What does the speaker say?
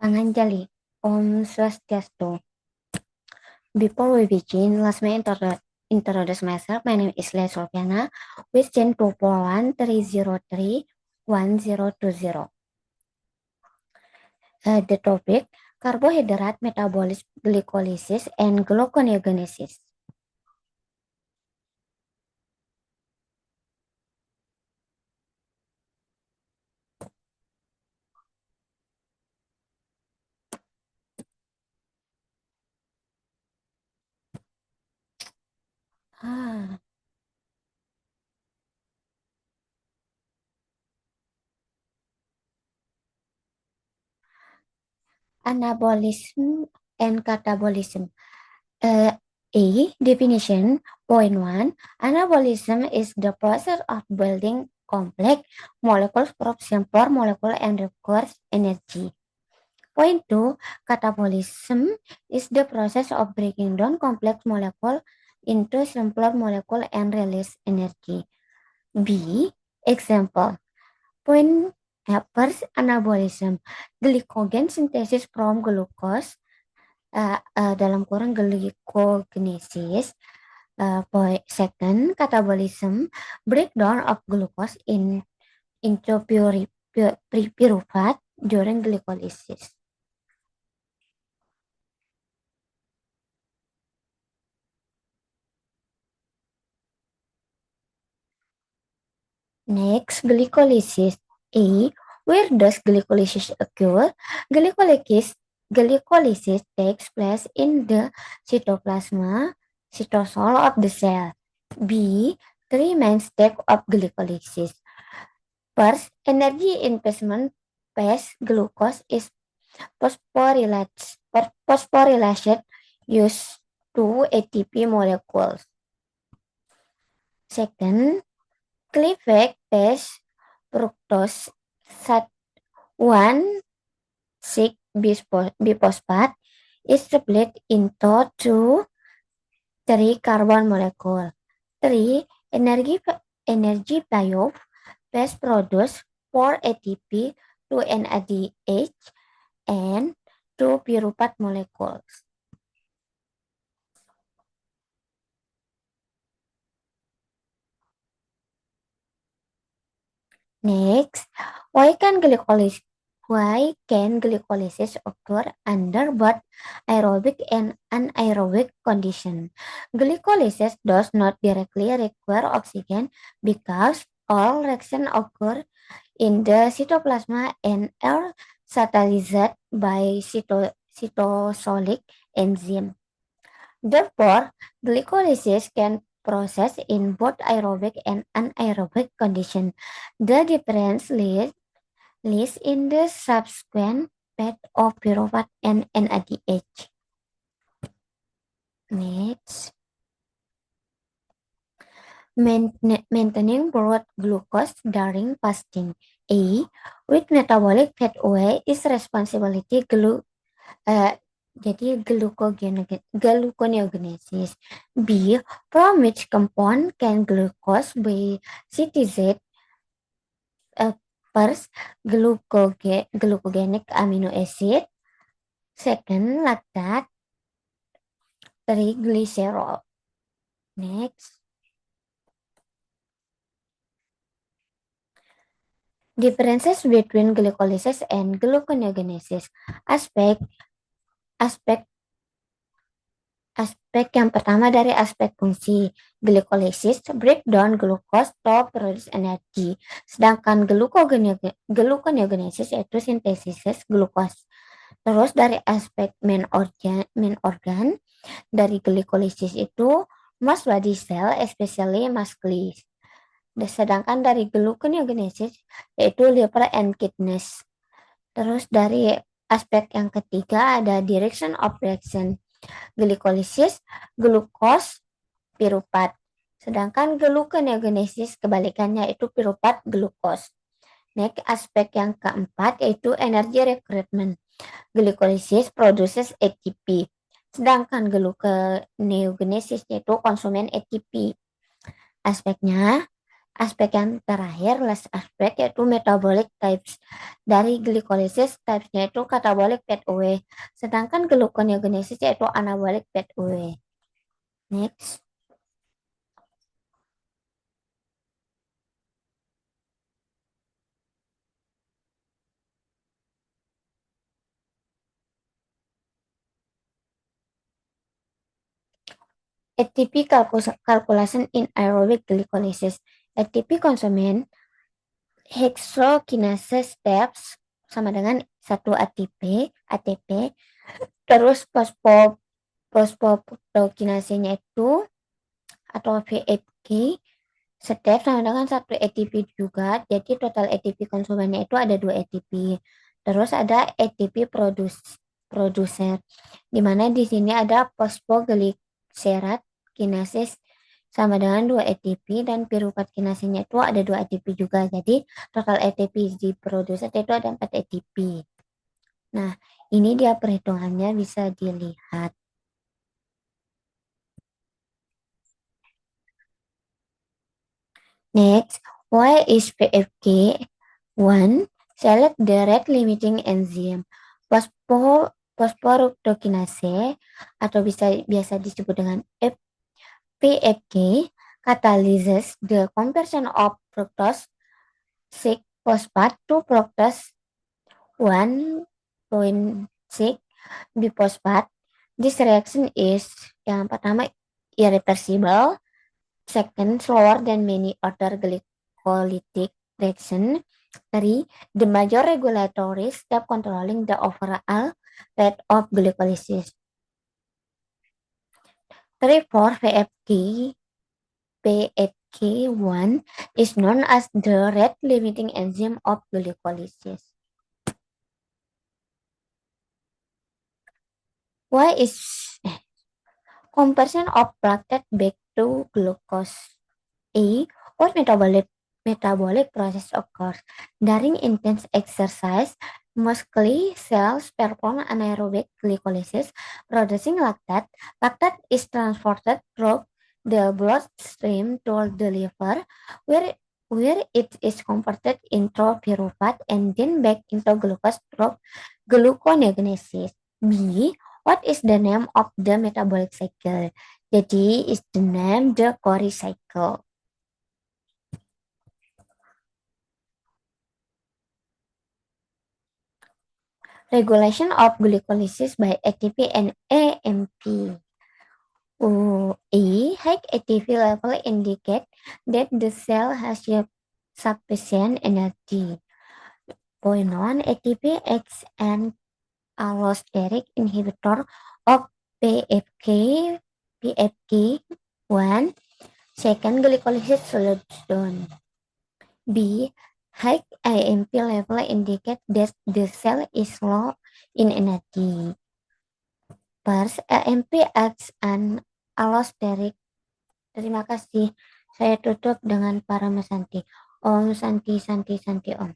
Panganjali, Om Swastiastu. Before we begin, let me introduce myself. My name is Leah Solviana with Gen 241-303-1020. The topic, carbohydrate metabolism, glycolysis, and gluconeogenesis. Ah, Anabolism and catabolism. Uh, Definition. Point one, anabolism is the process of building complex molecules from simpler molecule and requires energy. Point two, catabolism is the process of breaking down complex molecule into simpler molecule and release energy. B. Example. Point First, anabolism. Glycogen synthesis from glucose dalam kurang glycogenesis. Second, catabolism, breakdown of glucose into pyruvate during glycolysis. Next, glycolysis. A. Where does glycolysis occur? Glycolysis takes place in the cytosol of the cell. B. Three main steps of glycolysis. First, energy investment phase glucose is phosphorylation used to ATP molecules. Second, cleavage phase fructose 1,6-biphosphate is split into three carbon molecules. Three, energy payoff phase produce 4 ATP, 2 NADH, and 2 pyruvate molecules. Next, why can glycolysis occur under both aerobic and anaerobic conditions? Glycolysis does not directly require oxygen because all reactions occur in the cytoplasm and are catalyzed by cytosolic enzyme. Therefore, glycolysis can process in both aerobic and anaerobic conditions. The difference lies in the subsequent path of pyruvate and NADH. Next, maintaining blood glucose during fasting. A. With metabolic pathway is responsibility jadi gluconeogenesis. B. From which compound can glucose be synthesized? First, glucogenic amino acid. Second, lactate. Three, glycerol. Next. Differences between glycolysis and gluconeogenesis. Aspek yang pertama dari aspek fungsi. Glycolysis breakdown glucose to produce energy. Sedangkan gluconeogenesis yaitu sintesis glucose. Terus dari aspek main organ dari glycolysis itu most body cell, especially muscles. Sedangkan dari gluconeogenesis yaitu liver and kidneys. Terus dari aspek yang ketiga ada direction of reaction. Glycolysis, glukos, piruvat. Sedangkan gluconeogenesis kebalikannya itu piruvat, glukos. Next, aspek yang keempat yaitu energy recruitment. Glycolysis produces ATP. Sedangkan gluconeogenesis yaitu konsumen ATP. Aspeknya Aspek yang terakhir, last aspek, yaitu metabolic types. Dari glycolysis, typesnya itu catabolic pathway. Sedangkan gluconeogenesis yaitu anabolic pathway. Next. ATP calculation in aerobic glycolysis. ATP consumption hexokinase steps sama dengan 1 ATP, terus fosfoproteokinasenya itu atau VFK step sama dengan 1 ATP juga. Jadi total ATP konsumennya itu ada 2 ATP. Terus ada ATP producer, di mana di sini ada fosfoglycerate kinases sama dengan 2 ATP dan piruvat kinasenya itu ada 2 ATP juga. Jadi total ATP di producer itu ada 4 ATP. Nah, ini dia perhitungannya bisa dilihat. Next, why is PFK? 1. Select the rate limiting enzyme. Phosphorubdokinase atau biasa disebut dengan PFK catalyzes the conversion of fructose 6 phosphate to fructose 1.6 biphosphate. This reaction is yang pertama irreversible, second slower than many other glycolytic reaction. 3. The major regulatory step controlling the overall rate of glycolysis. 3. For PFK1 is known as the rate limiting enzyme of glycolysis. Why is conversion of lactate back to glucose or metabolic process occurs during intense exercise? Mostly cells perform anaerobic glycolysis, producing lactate. Lactate is transported through the bloodstream toward the liver, where it is converted into pyruvate and then back into glucose through gluconeogenesis. B. What is the name of the metabolic cycle? Jadi is the name the Cori cycle. Regulation of glycolysis by ATP and AMP. High ATP level indicate that the cell has sufficient energy. Point 1, ATP acts an allosteric inhibitor of PFK1. Second, glycolysis slows down. B. High AMP level indicate that the cell is low in energy. First, AMP acts an allosteric. Terima kasih. Saya tutup dengan para mesanti. Om Santi Santi Santi Om.